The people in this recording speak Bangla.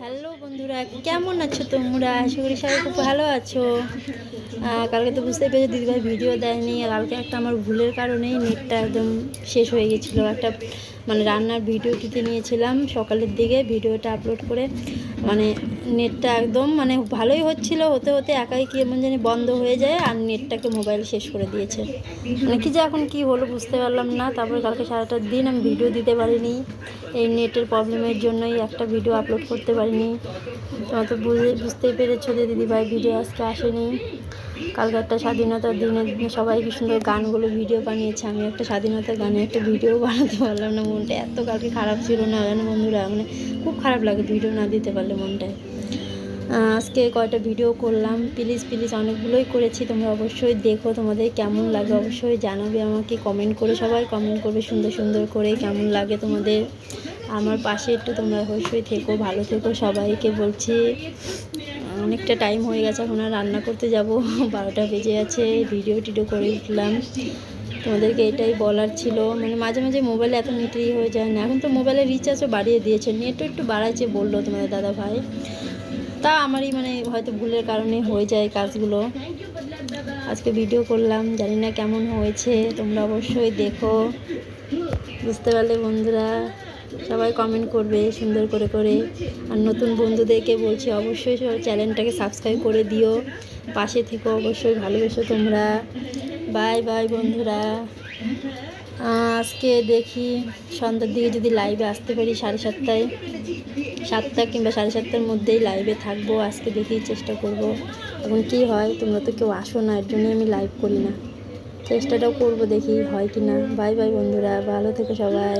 হ্যালো বন্ধুরা, কেমন আছো তোমরা? আশা করি সবাই খুব ভালো আছো। কালকে তো বুঝতেই পেরেছো দিদিভাই ভিডিও দেয়নি। আর কালকে একটা আমার ভুলের কারণেই নেটটা একদম শেষ হয়ে গেছিলো। একটা মানে রান্নার ভিডিও দিতে নিয়েছিলাম সকালের দিকে, ভিডিওটা আপলোড করে মানে নেটটা একদম মানে ভালোই হচ্ছিলো, হতে হতে একাই কেমন জানি বন্ধ হয়ে যায় আর নেটটাকে মোবাইল শেষ করে দিয়েছে। মানে কি যে এখন কি হলো বুঝতে পারলাম না। তারপরে কালকে সারাটা দিন আমি ভিডিও দিতে পারিনি, এই নেটের প্রবলেমের জন্যই একটা ভিডিও আপলোড করতে পারিনি। তোমরা তো বুঝতেই পেরেছো যে দিদিভাই ভিডিও আজকে আসেনি। কালকে একটা স্বাধীনতার দিনে সবাই কি সুন্দর গানগুলো ভিডিও বানিয়েছে, আমি একটা স্বাধীনতার গানে একটা ভিডিও বানাতে পারলাম না। মনটা এত কালকে খারাপ ছিল না জানো বন্ধুরা, মানে খুব খারাপ লাগে ভিডিও না দিতে পারলে মনটায়। আজকে কয়টা ভিডিও করলাম, প্লিজ প্লিজ অনেকগুলোই করেছি, তোমরা অবশ্যই দেখো, তোমাদের কেমন লাগে অবশ্যই জানাবে আমাকে কমেন্ট করে, সবাই কমেন্ট করবে সুন্দর সুন্দর করে কেমন লাগে তোমাদের। আমার পাশে একটু তোমরা অবশ্যই থেকো, ভালো থেকো, সবাইকে বলছি। অনেকটা টাইম হয়ে গেছে, এখন আর রান্না করতে যাব, 12টা বেজে আছে। ভিডিও টিডিও করে উঠলাম, তোমাদেরকে এটাই বলার ছিল। মানে মাঝে মাঝে মোবাইলে এত নেট হয়ে যায় না, এখন তো মোবাইলের রিচার্জও বাড়িয়ে দিয়েছে, নেটও একটু বাড়াইছে বললো তোমাদের দাদা ভাই। তা আমারই মানে হয়তো ভুলের কারণে হয়ে যায় কাজগুলো। আজকে ভিডিও করলাম, জানি না কেমন হয়েছে, তোমরা অবশ্যই দেখো। বুঝতে পারলে বন্ধুরা সবাই কমেন্ট করবে সুন্দর করে করে। আর নতুন বন্ধুদেরকে বলছি অবশ্যই সবাই চ্যানেলটাকে সাবস্ক্রাইব করে দিও, পাশে থেকো, অবশ্যই ভালোবেসো তোমরা। বাই বাই বন্ধুরা। আজকে দেখি সন্ধ্যার দিকে যদি লাইভে আসতে পারি, 7:30, 7টা কিংবা 7:30টার মধ্যেই লাইভে থাকবো। আজকে দেখি চেষ্টা করব, এখন কি হয়। তোমরা তো কেউ আসো না, এর জন্যই আমি লাইভ করি না, চেষ্টাটাও করব, দেখি হয় কি না। বাই বাই বন্ধুরা, ভালো থেকো সবাই।